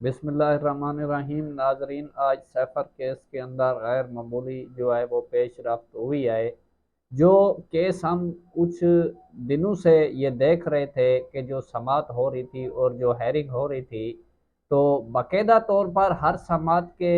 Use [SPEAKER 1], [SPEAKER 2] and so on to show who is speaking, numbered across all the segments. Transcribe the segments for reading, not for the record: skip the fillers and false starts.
[SPEAKER 1] بسم اللہ الرحمن الرحیم ناظرین، آج سیفر کیس کے اندر غیر معمولی جو ہے وہ پیش رفت ہوئی ہے۔ جو کیس ہم کچھ دنوں سے یہ دیکھ رہے تھے کہ جو سماعت ہو رہی تھی اور جو ہیرنگ ہو رہی تھی، تو باقاعدہ طور پر ہر سماعت کے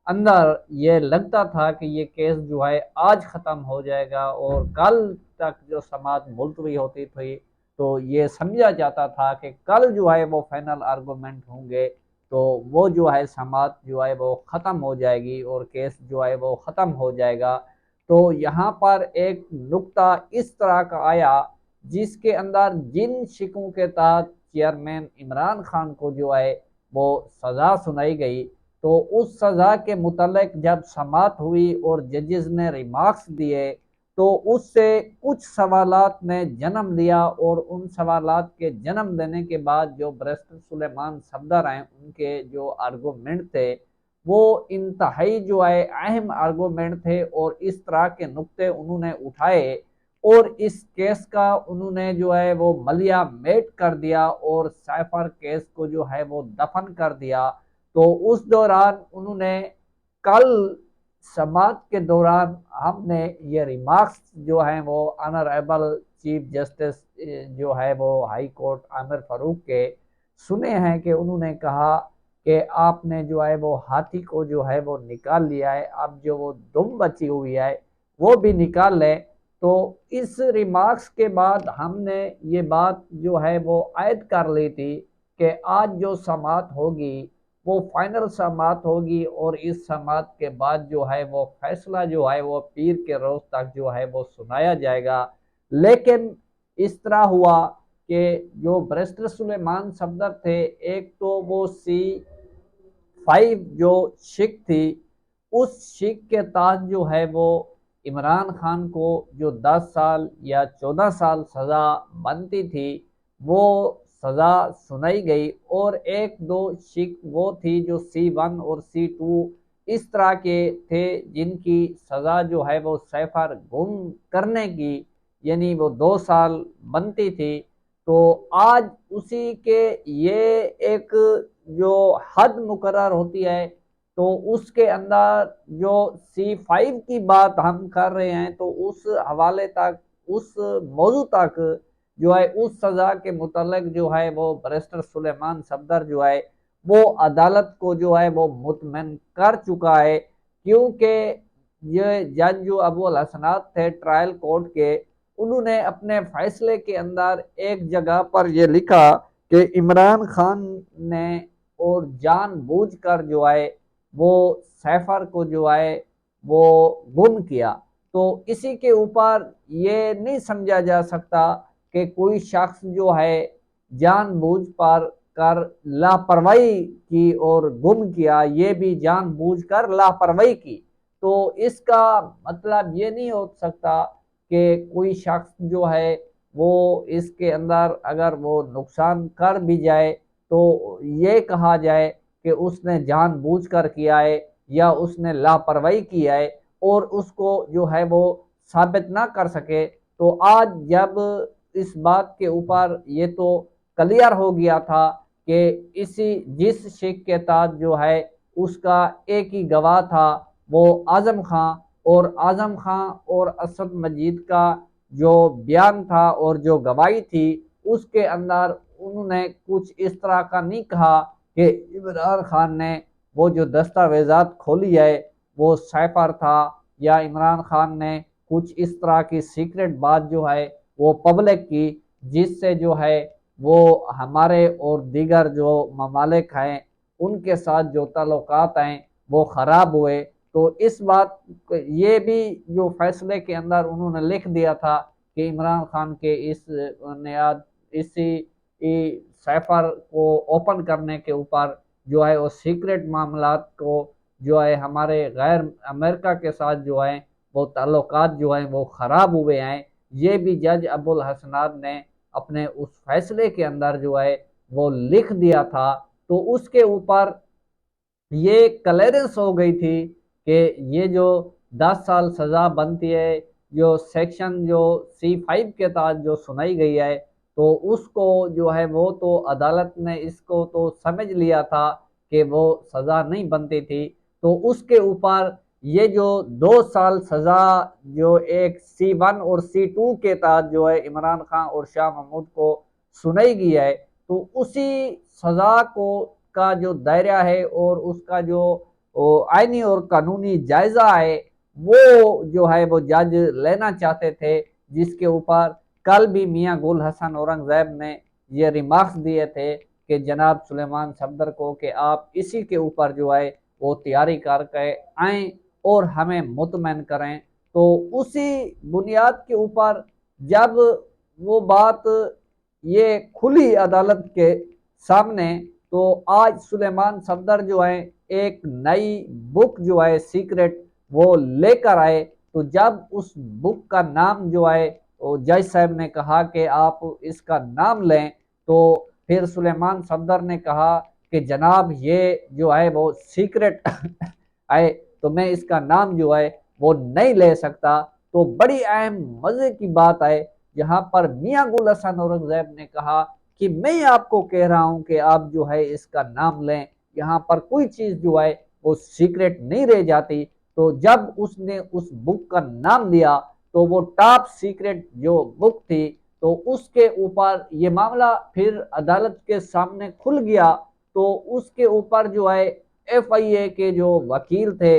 [SPEAKER 1] اندر یہ لگتا تھا کہ یہ کیس جو ہے آج ختم ہو جائے گا، اور کل تک جو سماعت ملتوی ہوتی تھی تو یہ سمجھا جاتا تھا کہ کل جو ہے وہ فائنل آرگومنٹ ہوں گے، تو وہ جو ہے سماعت جو ہے وہ ختم ہو جائے گی اور کیس جو ہے وہ ختم ہو جائے گا۔ تو یہاں پر ایک نقطہ اس طرح کا آیا جس کے اندر جن شکوں کے تحت چیئرمین عمران خان کو جو ہے وہ سزا سنائی گئی، تو اس سزا کے متعلق جب سماعت ہوئی اور ججز نے ریمارکس دیے، تو اس سے کچھ سوالات نے جنم لیا، اور ان سوالات کے جنم دینے کے بعد جو بیرسٹر سلیمان صفدر ہیں ان کے جو آرگومنٹ تھے وہ انتہائی جو ہے اہم آرگومنٹ تھے، اور اس طرح کے نقطے انہوں نے اٹھائے اور اس کیس کا انہوں نے جو ہے وہ ملیا میٹ کر دیا اور سائفر کیس کو جو ہے وہ دفن کر دیا۔ تو اس دوران انہوں نے کل سماعت کے دوران ہم نے یہ ریمارکس جو ہیں وہ آنریبل چیف جسٹس جو ہے وہ ہائی کورٹ عامر فاروق کے سنے ہیں کہ انہوں نے کہا کہ آپ نے جو ہے وہ ہاتھی کو جو ہے وہ نکال لیا ہے، اب جو وہ دم بچی ہوئی ہے وہ بھی نکال لے۔ تو اس ریمارکس کے بعد ہم نے یہ بات جو ہے وہ عائد کر لی تھی کہ آج جو سماعت ہوگی وہ فائنل سماعت ہوگی، اور اس سماعت کے بعد جو ہے وہ فیصلہ جو ہے وہ پیر کے روز تک جو ہے وہ سنایا جائے گا۔ لیکن اس طرح ہوا کہ جو بیرسٹر سلیمان صفدر تھے، ایک تو وہ C5 جو شک تھی، اس شک کے تحت جو ہے وہ عمران خان کو جو 10 سال یا 14 سال سزا بنتی تھی وہ سزا سنائی گئی، اور ایک دو شک وہ تھی جو C1 اور C2 اس طرح کے تھے جن کی سزا جو ہے وہ سیفر گم کرنے کی، یعنی وہ 2 سال بنتی تھی۔ تو آج اسی کے یہ ایک جو حد مقرر ہوتی ہے، تو اس کے اندر جو C5 کی بات ہم کر رہے ہیں، تو اس حوالے تک اس موضوع تک جو ہے اس سزا کے متعلق جو ہے وہ بیرسٹر سلیمان صفدر جو ہے وہ عدالت کو جو ہے وہ مطمئن کر چکا ہے، کیونکہ یہ جج جو ابو الحسنات تھے ٹرائل کورٹ کے، انہوں نے اپنے فیصلے کے اندر ایک جگہ پر یہ لکھا کہ عمران خان نے اور جان بوجھ کر جو ہے وہ سیفر کو جو ہے وہ گم کیا۔ تو اسی کے اوپر یہ نہیں سمجھا جا سکتا کہ کوئی شخص جو ہے جان بوجھ پر کر لاپرواہی کی اور گم کیا، یہ بھی جان بوجھ کر لاپرواہی کی، تو اس کا مطلب یہ نہیں ہو سکتا کہ کوئی شخص جو ہے وہ اس کے اندر اگر وہ نقصان کر بھی جائے تو یہ کہا جائے کہ اس نے جان بوجھ کر کیا ہے یا اس نے لاپرواہی کیا ہے، اور اس کو جو ہے وہ ثابت نہ کر سکے۔ تو آج جب اس بات کے اوپر یہ تو کلیئر ہو گیا تھا کہ جس شک کے تحت جو ہے اس کا ایک ہی گواہ تھا وہ اعظم خان، اور اعظم خان اور اسد مجید کا جو بیان تھا اور جو گواہی تھی اس کے اندر انہوں نے کچھ اس طرح کا نہیں کہا کہ عمران خان نے وہ جو دستاویزات کھولی ہے وہ سیفر تھا، یا عمران خان نے کچھ اس طرح کی سیکرٹ بات جو ہے وہ پبلک کی جس سے جو ہے وہ ہمارے اور دیگر جو ممالک ہیں ان کے ساتھ جو تعلقات ہیں وہ خراب ہوئے۔ تو اس بات یہ بھی جو فیصلے کے اندر انہوں نے لکھ دیا تھا کہ عمران خان کے اسی سیفر کو اوپن کرنے کے اوپر جو ہے وہ سیکرٹ معاملات کو جو ہے ہمارے غیر امریکہ کے ساتھ جو ہے وہ تعلقات جو ہیں وہ خراب ہوئے ہیں، یہ بھی جج ابو الحسنات نے اپنے اس فیصلے کے اندر جو ہے وہ لکھ دیا تھا۔ تو اس کے اوپر یہ کلیئرنس ہو گئی تھی کہ یہ جو 10 سال سزا بنتی ہے، جو سیکشن جو C5 کے تحت جو سنائی گئی ہے، تو اس کو جو ہے وہ تو عدالت نے اس کو تو سمجھ لیا تھا کہ وہ سزا نہیں بنتی تھی، تو اس کے اوپر یہ جو 2 سال سزا جو ایک C1 اور C2 کے تحت جو ہے عمران خان اور شاہ محمود کو سنائی گئی ہے، تو اسی سزا کو کا جو دائرہ ہے اور اس کا جو آئینی اور قانونی جائزہ ہے وہ جو ہے وہ جج لینا چاہتے تھے، جس کے اوپر کل بھی میاں گل حسن اورنگزیب نے یہ ریمارکس دیے تھے کہ جناب سلیمان صفدر کو کہ آپ اسی کے اوپر جو ہے وہ تیاری کر کے آئیں اور ہمیں مطمئن کریں۔ تو اسی بنیاد کے اوپر جب وہ بات یہ کھلی عدالت کے سامنے، تو آج سلیمان صفدر جو ہے ایک نئی بک جو ہے سیکرٹ وہ لے کر آئے، تو جب اس بک کا نام جو ہے جج صاحب نے کہا کہ آپ اس کا نام لیں، تو پھر سلیمان صفدر نے کہا کہ جناب یہ جو ہے وہ سیکرٹ ہے، تو میں اس کا نام جو ہے وہ نہیں لے سکتا۔ تو بڑی اہم مزے کی بات ہے جہاں پر میاں گل حسن اورنگزیب نے کہا کہ میں آپ کو کہہ رہا ہوں کہ آپ جو ہے اس کا نام لیں، یہاں پر کوئی چیز جو ہے وہ سیکرٹ نہیں رہ جاتی۔ تو جب اس نے اس بک کا نام لیا تو وہ ٹاپ سیکرٹ جو بک تھی، تو اس کے اوپر یہ معاملہ پھر عدالت کے سامنے کھل گیا، تو اس کے اوپر جو ہے FIA کے جو وکیل تھے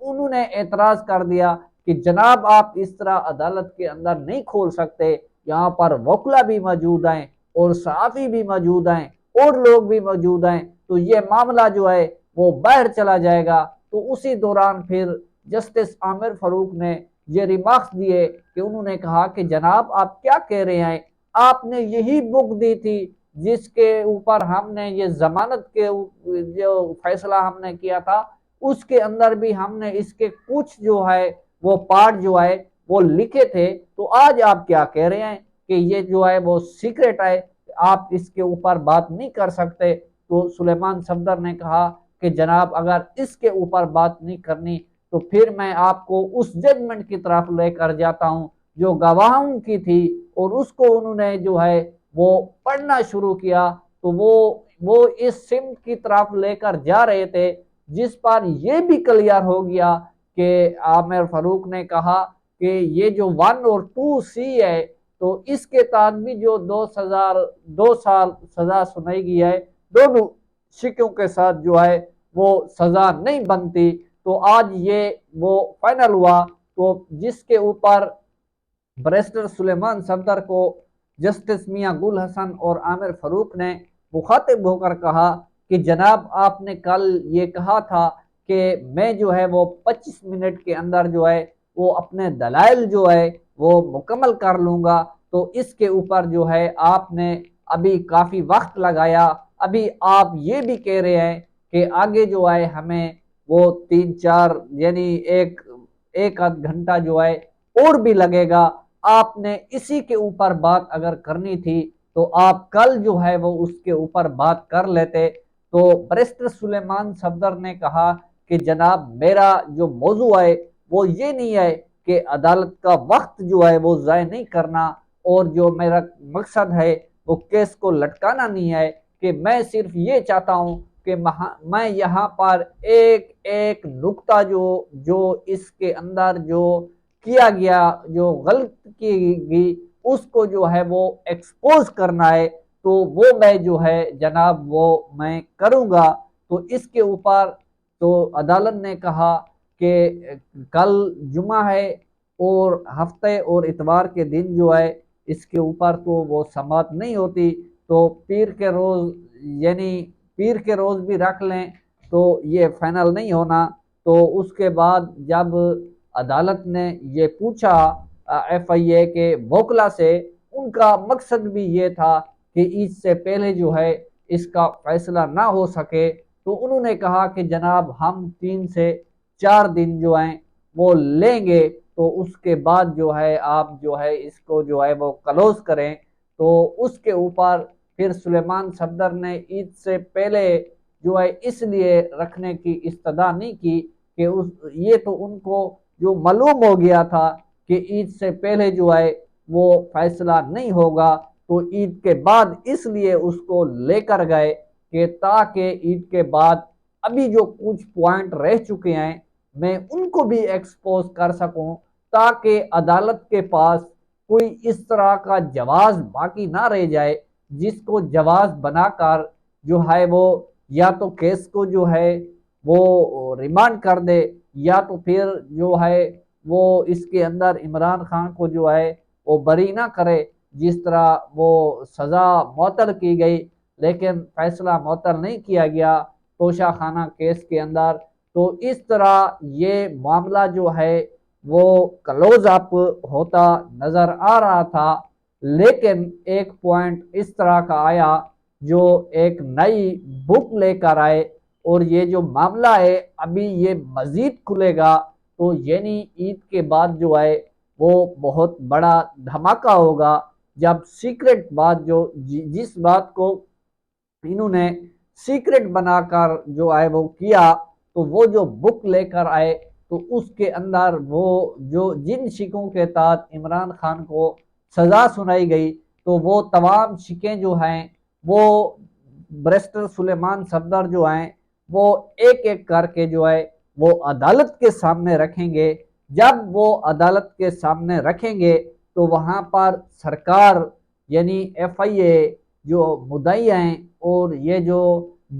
[SPEAKER 1] انہوں نے اعتراض کر دیا کہ جناب آپ اس طرح عدالت کے اندر نہیں کھول سکتے، یہاں پر وکلا بھی موجود ہیں اور صحافی بھی موجود ہیں اور لوگ بھی موجود ہیں، تو یہ معاملہ جو ہے وہ باہر چلا جائے گا۔ تو اسی دوران پھر جسٹس عامر فاروق نے یہ ریمارکس دیے کہ انہوں نے کہا کہ جناب آپ کیا کہہ رہے ہیں، آپ نے یہی بک دی تھی جس کے اوپر ہم نے یہ ضمانت کے جو فیصلہ ہم نے کیا تھا، اس کے اندر بھی ہم نے اس کے کچھ جو ہے وہ پارٹ جو ہے وہ لکھے تھے، تو آج آپ کیا کہہ رہے ہیں کہ یہ جو ہے وہ سیکرٹ ہے، آپ اس کے اوپر بات نہیں کر سکتے۔ تو سلیمان صفدر نے کہا کہ جناب اگر اس کے اوپر بات نہیں کرنی تو پھر میں آپ کو اس ججمنٹ کی طرف لے کر جاتا ہوں جو گواہوں کی تھی، اور اس کو انہوں نے جو ہے وہ پڑھنا شروع کیا، تو وہ اس سمت کی طرف لے کر جا رہے تھے جس پر یہ بھی کلیئر ہو گیا کہ عامر فاروق نے کہا کہ یہ جو 1 اور 2C ہے، تو اس کے تحت بھی جو 2 سال سزا سنائی گئی ہے، دونوں شکوں کے ساتھ جو ہے وہ سزا نہیں بنتی۔ تو آج یہ وہ فائنل ہوا، تو جس کے اوپر بیرسٹر سلیمان صفدر کو جسٹس میاں گل حسن اور عامر فاروق نے مخاطب ہو کر کہا کہ جناب آپ نے کل یہ کہا تھا کہ میں جو ہے وہ 25 منٹ کے اندر جو ہے وہ اپنے دلائل جو ہے وہ مکمل کر لوں گا، تو اس کے اوپر جو ہے آپ نے ابھی کافی وقت لگایا، ابھی آپ یہ بھی کہہ رہے ہیں کہ آگے جو ہے ہمیں وہ 3-4 یعنی ایک آدھ گھنٹہ جو ہے اور بھی لگے گا، آپ نے اسی کے اوپر بات اگر کرنی تھی تو آپ کل جو ہے وہ اس کے اوپر بات کر لیتے۔ تو بیرسٹر سلیمان صفدر نے کہا کہ جناب میرا جو موضوع ہے وہ یہ نہیں ہے کہ عدالت کا وقت جو ہے وہ ضائع نہیں کرنا، اور جو میرا مقصد ہے وہ کیس کو لٹکانا نہیں ہے، کہ میں صرف یہ چاہتا ہوں کہ میں یہاں پر ایک ایک نقطہ جو اس کے اندر جو کیا گیا، جو غلط کی گئی، اس کو جو ہے وہ ایکسپوز کرنا ہے، تو وہ میں جو ہے جناب وہ میں کروں گا۔ تو اس کے اوپر تو عدالت نے کہا کہ کل جمعہ ہے اور ہفتے اور اتوار کے دن جو ہے اس کے اوپر تو وہ سماعت نہیں ہوتی، تو پیر کے روز یعنی پیر کے روز بھی رکھ لیں تو یہ فائنل نہیں ہونا۔ تو اس کے بعد جب عدالت نے یہ پوچھا FIA کے وکلا سے، ان کا مقصد بھی یہ تھا کہ عید سے پہلے جو ہے اس کا فیصلہ نہ ہو سکے، تو انہوں نے کہا کہ جناب ہم 3 سے 4 دن جو ہیں وہ لیں گے، تو اس کے بعد جو ہے آپ جو ہے اس کو جو ہے وہ کلوز کریں۔ تو اس کے اوپر پھر سلیمان صفدر نے عید سے پہلے جو ہے اس لیے رکھنے کی استدعا نہیں کی کہ یہ تو ان کو جو معلوم ہو گیا تھا کہ عید سے پہلے جو ہے وہ فیصلہ نہیں ہوگا، تو عید کے بعد اس لیے اس کو لے کر گئے کہ تاکہ عید کے بعد ابھی جو کچھ پوائنٹ رہ چکے ہیں میں ان کو بھی ایکسپوز کر سکوں، تاکہ عدالت کے پاس کوئی اس طرح کا جواز باقی نہ رہ جائے جس کو جواز بنا کر جو ہے وہ یا تو کیس کو جو ہے وہ ریمانڈ کر دے، یا تو پھر جو ہے وہ اس کے اندر عمران خان کو جو ہے وہ بری نہ کرے، جس طرح وہ سزا معطل کی گئی لیکن فیصلہ معطل نہیں کیا گیا توشہ خانہ کیس کے اندر۔ تو اس طرح یہ معاملہ جو ہے وہ کلوز اپ ہوتا نظر آ رہا تھا، لیکن ایک پوائنٹ اس طرح کا آیا جو ایک نئی بک لے کر آئے، اور یہ جو معاملہ ہے ابھی یہ مزید کھلے گا، تو یعنی عید کے بعد جو ہے وہ بہت بڑا دھماکہ ہوگا، جب سیکرٹ بات جو جس بات کو انہوں نے سیکرٹ بنا کر جو ہے وہ کیا، تو وہ جو بک لے کر آئے تو اس کے اندر وہ جو جن شکوں کے تحت عمران خان کو سزا سنائی گئی، تو وہ تمام شکیں جو ہیں وہ بریسٹر سلیمان صفدر جو ہیں وہ ایک ایک کر کے جو ہے وہ عدالت کے سامنے رکھیں گے۔ جب وہ عدالت کے سامنے رکھیں گے تو وہاں پر سرکار یعنی ایف آئی اے جو مدعی ہیں اور یہ جو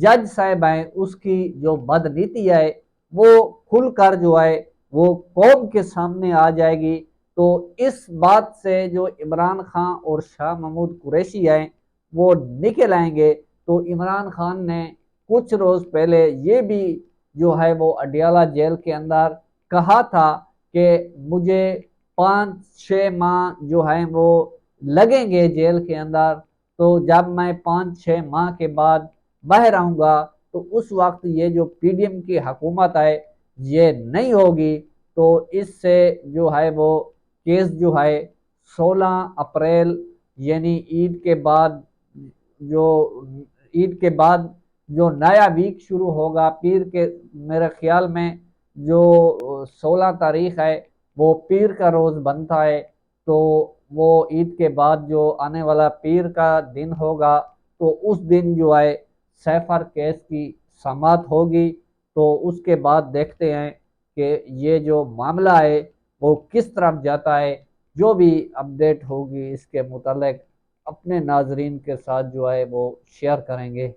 [SPEAKER 1] جج صاحب ہیں اس کی جو بدنیتی ہے وہ کھل کر جو ہے وہ قوم کے سامنے آ جائے گی۔ تو اس بات سے جو عمران خان اور شاہ محمود قریشی ہیں وہ نکل آئیں گے۔ تو عمران خان نے کچھ روز پہلے یہ بھی جو ہے وہ اڈیالہ جیل کے اندر کہا تھا کہ مجھے 5-6 ماہ جو ہیں وہ لگیں گے جیل کے اندر، تو جب میں 5-6 ماہ کے بعد باہر آؤں گا تو اس وقت یہ جو پی ڈی ایم کی حکومت ہے یہ نہیں ہوگی۔ تو اس سے جو ہے وہ کیس جو ہے 16 اپریل یعنی عید کے بعد جو عید کے بعد جو نیا ویک شروع ہوگا پیر کے، میرے خیال میں جو 16 تاریخ ہے وہ پیر کا روز بنتا ہے، تو وہ عید کے بعد جو آنے والا پیر کا دن ہوگا تو اس دن جو ہے سیفر کیس کی سماعت ہوگی۔ تو اس کے بعد دیکھتے ہیں کہ یہ جو معاملہ ہے وہ کس طرف جاتا ہے۔ جو بھی اپڈیٹ ہوگی اس کے متعلق اپنے ناظرین کے ساتھ جو ہے وہ شیئر کریں گے۔